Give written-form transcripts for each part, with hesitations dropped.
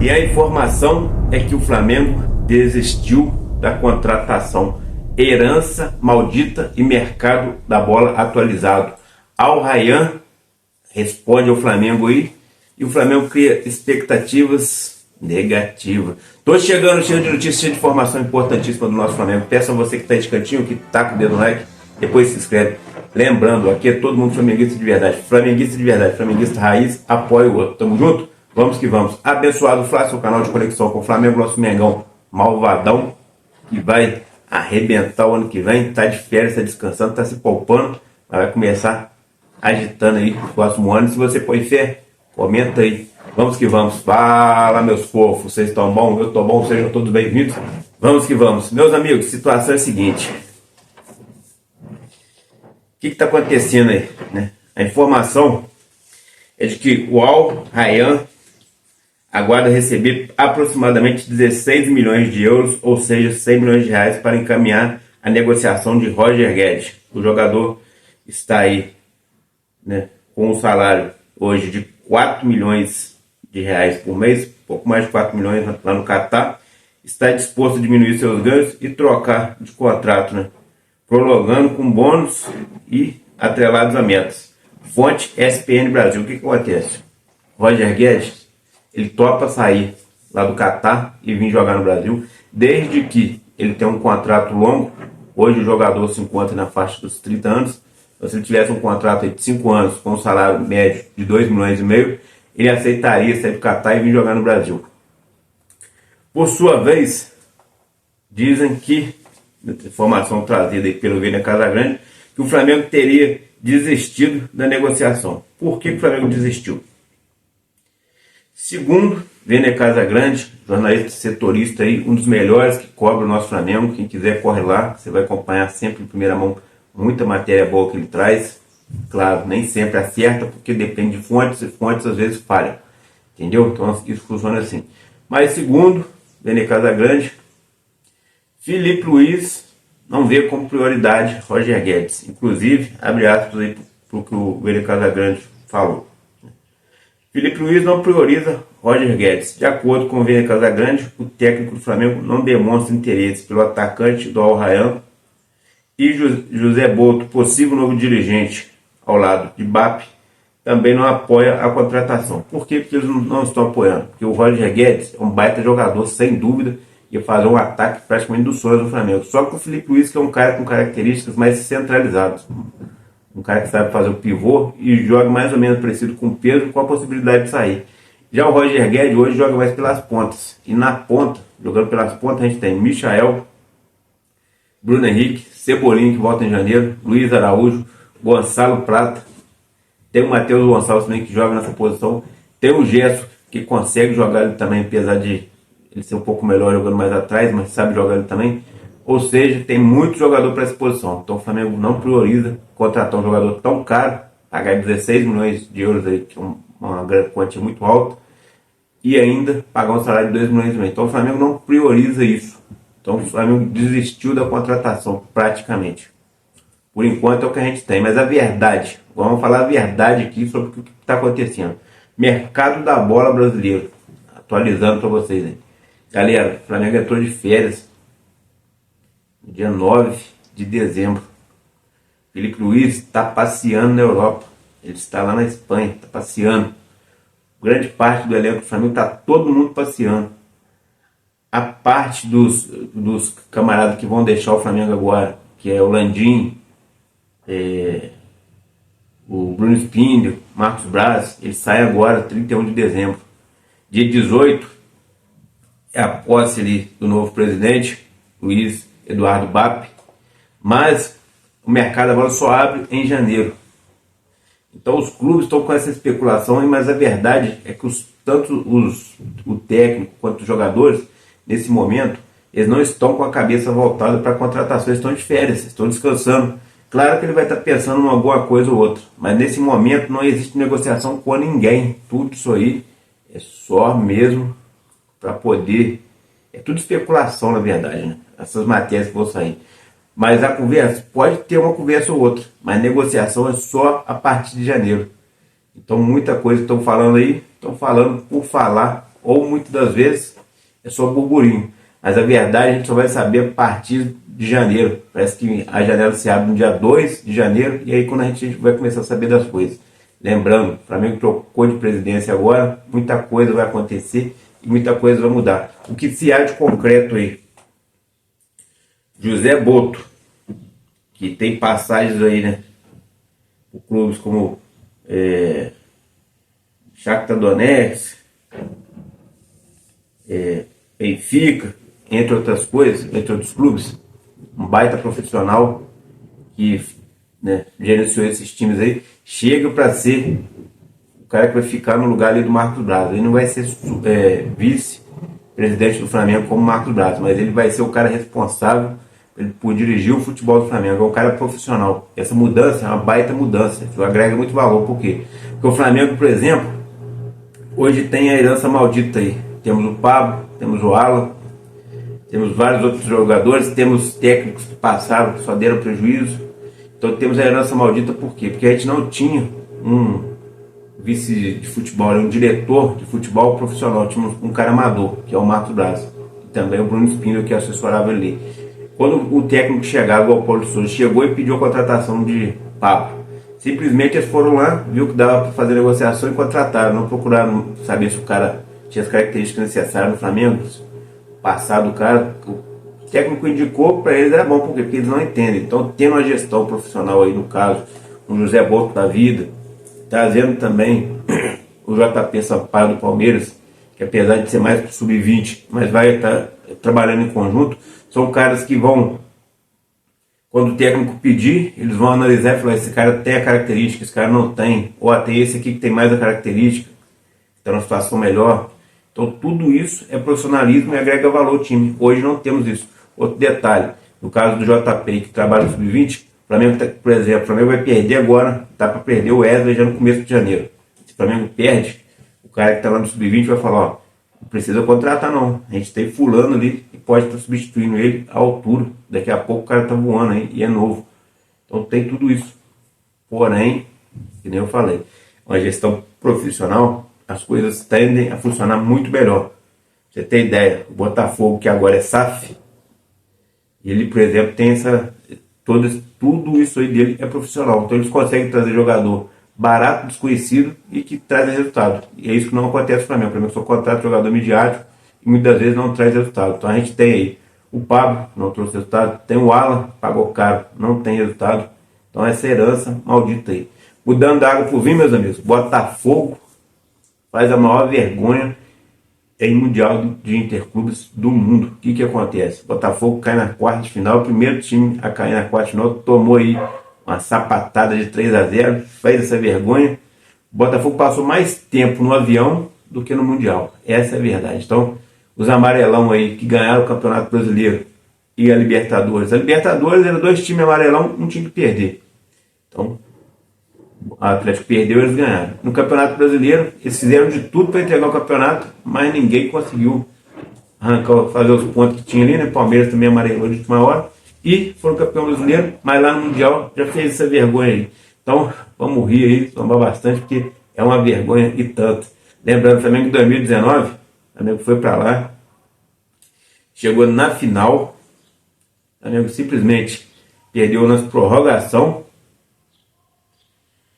E a informação é que o Flamengo desistiu da contratação. Herança maldita e mercado da bola atualizado. Al Rayyan responde ao Flamengo aí e o Flamengo cria expectativas negativas. Tô chegando cheio de notícias, cheio de informação importantíssima do nosso Flamengo. Peço a você que tá de cantinho, que taca o dedo no like, depois se inscreve. Lembrando, aqui é todo mundo flamenguista de verdade, flamenguista raiz, apoia o outro. Tamo junto? Vamos que vamos. Abençoado Flá, seu canal de conexão com o Flamengo, nosso Mengão malvadão, que vai arrebentar o ano que vem. Tá de férias, tá descansando, tá se poupando, mas vai começar agitando aí no próximo ano. Se você põe fé, comenta aí. Vamos que vamos. Fala, meus fofos, vocês estão bom? Eu tô bom, sejam todos bem-vindos. Vamos que vamos. Meus amigos, a situação é a seguinte. O que está acontecendo aí, né? A informação é de que o Al Rayyan aguarda receber aproximadamente 16 milhões de euros, ou seja, 100 milhões de reais, para encaminhar a negociação de Roger Guedes. O jogador está aí, né, com um salário hoje de 4 milhões de reais por mês, pouco mais de 4 milhões lá no Catar. Está disposto a diminuir seus ganhos e trocar de contrato, né, prolongando com bônus e atrelados a metas. Fonte SPN Brasil. O que acontece? Roger Guedes, ele topa sair lá do Catar e vir jogar no Brasil, desde que ele tem um contrato longo. Hoje o jogador se encontra na faixa dos 30 anos. Então, se ele tivesse um contrato de 5 anos com um salário médio de 2 milhões e meio, ele aceitaria sair do Catar e vir jogar no Brasil. Por sua vez, dizem que, informação trazida aí pelo Vênia Casagrande, que o Flamengo teria desistido da negociação. Por que o Flamengo desistiu? Segundo Vênia Casagrande, jornalista setorista aí, um dos melhores que cobre o nosso Flamengo. Quem quiser corre lá, você vai acompanhar sempre em primeira mão muita matéria boa que ele traz. Claro, nem sempre acerta, porque depende de fontes, e fontes às vezes falham. Entendeu? Então isso funciona assim. Mas segundo Vênia Casagrande, Filipe Luiz não vê como prioridade Roger Guedes. Inclusive, abre aspas aí para o que o Vênia Casagrande falou. Filipe Luiz não prioriza Roger Guedes. De acordo com o Vênia Casagrande, o técnico do Flamengo não demonstra interesse pelo atacante do Al Rayyan e José Boto, possível novo dirigente ao lado de BAP, também não apoia a contratação. Por quê? Porque eles não estão apoiando. Porque o Roger Guedes é um baita jogador, sem dúvida, e fazer um ataque praticamente dos sonhos do Flamengo. Só que o Filipe Luiz, que é um cara com características mais centralizadas, um cara que sabe fazer o pivô e joga mais ou menos parecido com o Pedro, com a possibilidade de sair. Já o Roger Guedes hoje joga mais pelas pontas. E na ponta, jogando pelas pontas, a gente tem Michael, Bruno Henrique, Cebolinha, que volta em janeiro, Luiz Araújo, Gonçalo Prata, tem o Matheus Gonçalves também, que joga nessa posição, tem o Gerson, que consegue jogar ele também, apesar de ele ser um pouco melhor jogando mais atrás, mas sabe jogar ele também. Ou seja, tem muito jogador para essa posição. Então o Flamengo não prioriza contratar um jogador tão caro, pagar 16 milhões de euros, aí, que é uma grande quantia muito alta, e ainda pagar um salário de 2 milhões e meio. Então o Flamengo não prioriza isso. Então o Flamengo desistiu da contratação, praticamente. Por enquanto é o que a gente tem. Mas a verdade, vamos falar a verdade aqui sobre o que está acontecendo. Mercado da bola brasileiro. Atualizando para vocês aí. Galera, o Flamengo entrou de férias no dia 9 de dezembro. Filipe Luiz está passeando na Europa. Ele está lá na Espanha, está passeando. Grande parte do elenco do Flamengo está todo mundo passeando. A parte dos camaradas que vão deixar o Flamengo agora, que é o Landim, o Bruno Spindel, Marcos Braz, eles saem agora, 31 de dezembro. Dia 18 é a posse ali do novo presidente, Luiz Eduardo BAP, mas o mercado agora só abre em janeiro. Então os clubes estão com essa especulação, mas a verdade é que tanto o técnico quanto os jogadores, nesse momento, eles não estão com a cabeça voltada para contratações, estão de férias, estão descansando. Claro que ele vai estar pensando em alguma coisa ou outra, mas nesse momento não existe negociação com ninguém. Tudo isso aí é só mesmo para poder... É tudo especulação, na verdade, né? Essas matérias que vão sair. Mas a conversa, pode ter uma conversa ou outra, mas negociação é só a partir de janeiro. Então muita coisa que estão falando aí, estão falando por falar ou muitas das vezes é só burburinho. Mas a verdade a gente só vai saber a partir de janeiro. Parece que a janela se abre no dia 2 de janeiro, e aí quando a gente vai começar a saber das coisas. Lembrando, o Flamengo trocou de presidência agora, muita coisa vai acontecer e muita coisa vai mudar. O que se há de concreto aí? José Boto, que tem passagens aí, né, por clubes como Shakhtar Donetsk, Benfica, entre outras coisas, entre outros clubes, um baita profissional que, né, gerenciou esses times aí, chega para ser o cara que vai ficar no lugar ali do Marcos Braz. Ele não vai ser vice-presidente do Flamengo como Marcos Braz, mas ele vai ser o cara responsável por dirigir o futebol do Flamengo. É um cara profissional. Essa mudança é uma baita mudança, que agrega muito valor. Por quê? Porque o Flamengo, por exemplo, hoje tem a herança maldita aí. Temos o Pablo, temos o Alan, temos vários outros jogadores, temos técnicos que passaram, que só deram prejuízo. Então temos a herança maldita. Por quê? Porque a gente não tinha um vice de futebol, um diretor de futebol profissional. Tínhamos um cara amador, que é o Marcos Braz, e também o Bruno Spindler, que assessorava ele. Quando o técnico chegava, o Paulo Souza chegou e pediu a contratação de Pablo, simplesmente eles foram lá, viu que dava para fazer negociação e contrataram. Não procuraram saber se o cara tinha as características necessárias no Flamengo, o passado do cara. O técnico indicou, para eles era bom, porque eles não entendem. Então, tendo uma gestão profissional aí, no caso, o José Boto da vida, trazendo também o JP Sampaio do Palmeiras, que apesar de ser mais para o sub-20, mas vai estar trabalhando em conjunto. São caras que vão, quando o técnico pedir, eles vão analisar e falar: esse cara tem a característica, esse cara não tem, ou até esse aqui que tem mais a característica, que está numa situação melhor. Então tudo isso é profissionalismo e agrega valor ao time. Hoje não temos isso. Outro detalhe, no caso do JP, que trabalha no sub-20, o Flamengo, por exemplo, o Flamengo vai perder agora, está para perder o Wesley já no começo de janeiro. Se o Flamengo perde, o cara que está lá no sub-20 vai falar: ó, não precisa contratar não, a gente tem fulano ali que pode estar substituindo ele à altura, daqui a pouco o cara está voando aí e é novo. Então tem tudo isso. Porém, que nem eu falei, uma gestão profissional, as coisas tendem a funcionar muito melhor. Você tem ideia, o Botafogo, que agora é SAF, ele, por exemplo, tem tudo isso aí dele é profissional. Então eles conseguem trazer jogador barato, desconhecido e que traz resultado. E é isso que não acontece no Flamengo. O Flamengo só contrata jogador midiático e muitas vezes não traz resultado. Então a gente tem aí o Pablo, não trouxe resultado, tem o Alan, pagou caro, não tem resultado. Então essa herança maldita aí. Mudando da água pro vinho, meus amigos, Botafogo faz a maior vergonha em Mundial de Interclubes do mundo. O que acontece? Botafogo cai na quarta de final, o primeiro time a cair na quarta de final, tomou aí uma sapatada de 3-0, fez essa vergonha. O Botafogo passou mais tempo no avião do que no Mundial. Essa é a verdade. Então, os amarelão aí que ganharam o Campeonato Brasileiro e a Libertadores. A Libertadores era 2 times amarelão, um time que perder. Então, o Atlético perdeu, eles ganharam. No Campeonato Brasileiro, eles fizeram de tudo para entregar o campeonato, mas ninguém conseguiu arrancar, fazer os pontos que tinha ali, né? Palmeiras também amarelou de última hora. E foram campeão brasileiro, mas lá no Mundial já fez essa vergonha aí. Então, vamos rir aí, tomar bastante, porque é uma vergonha e tanto. Lembrando também que em 2019, o Flamengo foi para lá, chegou na final, o Flamengo simplesmente perdeu na prorrogação,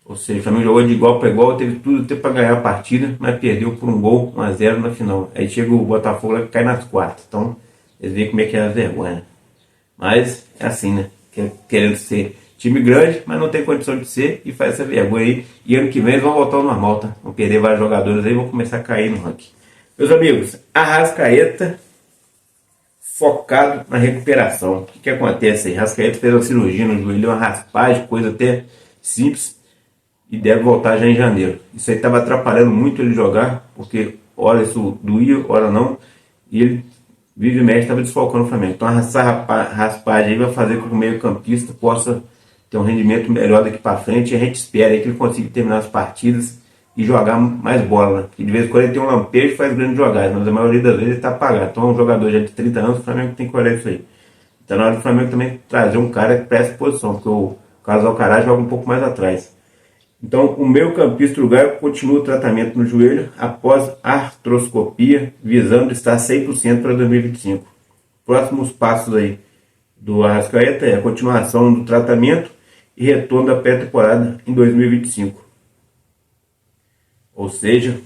ou seja, o Flamengo jogou de igual para igual, teve tudo até para ganhar a partida, mas perdeu por um gol, 1-0 na final. Aí chega o Botafogo lá que cai nas quartas. Então, eles veem como é que é a vergonha. Mas é assim, né? Querendo ser time grande, mas não tem condição de ser, e faz essa vergonha aí. E ano que vem eles vão voltar ao normal, tá? Vão perder vários jogadores aí e vão começar a cair no ranking. Meus amigos, Arrascaeta focado na recuperação. O que acontece aí? Arrascaeta fez uma cirurgia no joelho, uma raspagem, coisa até simples, e deve voltar já em janeiro. Isso aí estava atrapalhando muito ele jogar, porque hora isso doía, hora não, e ele vive e mexe, estava desfalcando o Flamengo. Então essa raspagem aí vai fazer com que o meio campista possa ter um rendimento melhor daqui para frente, e a gente espera aí que ele consiga terminar as partidas e jogar mais bola, né? Porque de vez em quando ele tem um lampejo e faz grandes jogadas, mas a maioria das vezes ele está apagado. Então um jogador já de 30 anos, o Flamengo tem que olhar isso aí. Então na hora do Flamengo também trazer um cara que presta posição, porque o Carlos Alcaraz joga um pouco mais atrás. Então, o meio-campista uruguaio continua o tratamento no joelho após artroscopia, visando estar 100% para 2025. Próximos passos aí do Arrascaeta é a continuação do tratamento e retorno da pré-temporada em 2025. Ou seja,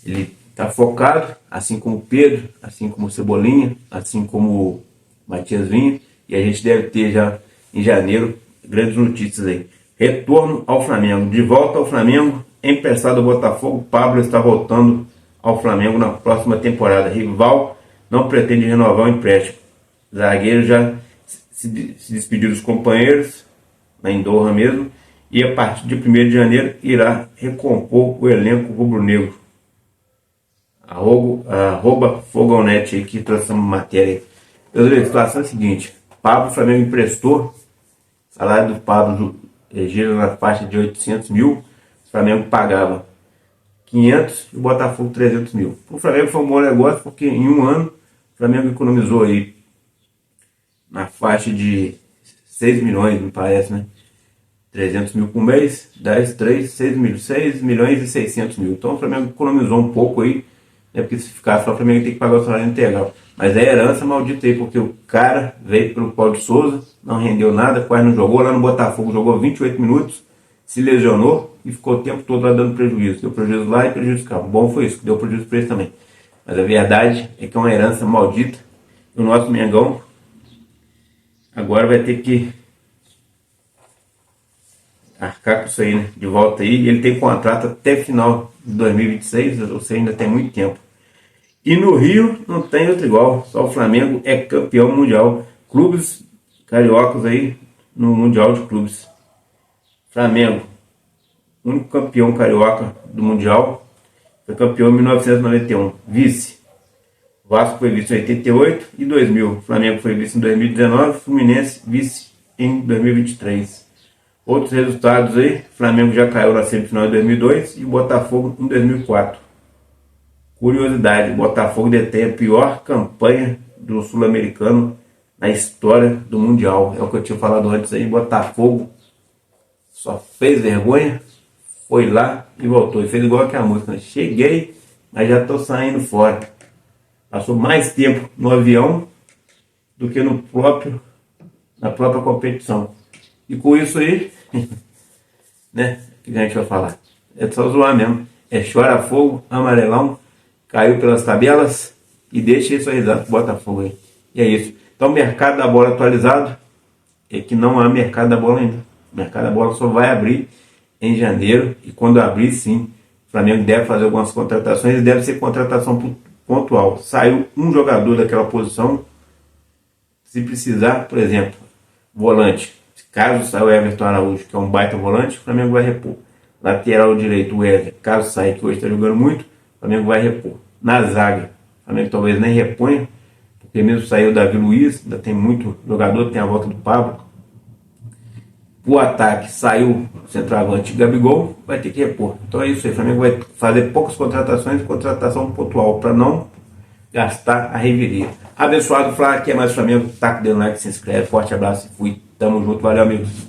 ele está focado, assim como o Pedro, assim como o Cebolinha, assim como o Matias Vinha, e a gente deve ter já em janeiro grandes notícias aí. Retorno ao Flamengo, de volta ao Flamengo, emprestado ao Botafogo. Pablo está voltando ao Flamengo na próxima temporada. Rival não pretende renovar o empréstimo. Zagueiro já se despediu dos companheiros, lá em Doha mesmo, e a partir de 1º de janeiro irá recompor o elenco rubro-negro. Arroba Fogonete aí que trouxe uma matéria. A situação é a seguinte: Pablo, o Flamengo emprestou, o salário do Pablo gira na faixa de 800 mil, o Flamengo pagava 500 e o Botafogo 300 mil. O Flamengo foi um bom negócio porque em um ano o Flamengo economizou aí na faixa de 6 milhões, me parece, né? 300 mil por mês, 10, 3, 6 milhões e 600 mil. Então o Flamengo economizou um pouco aí, né? Porque se ficar só o Flamengo tem que pagar o salário integral. Mas é herança maldita aí, porque o cara veio pelo Paulo de Souza, não rendeu nada, quase não jogou. Lá no Botafogo jogou 28 minutos, se lesionou e ficou o tempo todo lá dando prejuízo. Deu prejuízo lá e prejuízo cá. Bom foi isso, que deu prejuízo para ele também. Mas a verdade é que é uma herança maldita. E o nosso Mengão agora vai ter que arcar com isso aí, né? De volta aí. Ele tem contrato até final de 2026, ou seja, ainda tem muito tempo. E no Rio não tem outro igual. Só o Flamengo é campeão mundial. Clubes cariocas aí no Mundial de Clubes. Flamengo, único campeão carioca do Mundial. Foi campeão em 1991. Vice. Vasco foi vice em 88 e 2000. Flamengo foi vice em 2019. Fluminense vice em 2023. Outros resultados aí: Flamengo já caiu na semifinal em 2002 e o Botafogo em 2004. Curiosidade: o Botafogo detém a pior campanha do Sul-Americano na história do Mundial. É o que eu tinha falado antes aí. Botafogo só fez vergonha, foi lá e voltou. E fez igual que a música, né? Cheguei, mas já estou saindo fora. Passou mais tempo no avião do que na própria competição. E com isso aí, né, o que a gente vai falar? É só zoar mesmo. É chora fogo, amarelão, caiu pelas tabelas e deixa isso risada pro Botafogo aí. E é isso. Então, o mercado da bola atualizado é que não há mercado da bola ainda. O mercado da bola só vai abrir em janeiro, e quando abrir, sim, o Flamengo deve fazer algumas contratações e deve ser contratação pontual. Saiu um jogador daquela posição, se precisar, por exemplo, volante. Caso saia o Everton Araújo, que é um baita volante, o Flamengo vai repor. Lateral direito, o Wesley, caso saia, que hoje está jogando muito, o Flamengo vai repor. Na zaga, o Flamengo talvez nem reponha, porque mesmo saiu o Davi Luiz, ainda tem muito jogador, tem a volta do Pablo. O ataque, saiu o centroavante Gabigol, vai ter que repor. Então é isso aí, o Flamengo vai fazer poucas contratações, contratação pontual, para não gastar a reveria. Abençoado, Flá, que é mais Flamengo, taca o dedo no like, se inscreve, forte abraço e fui. Tamo junto, valeu, amigos.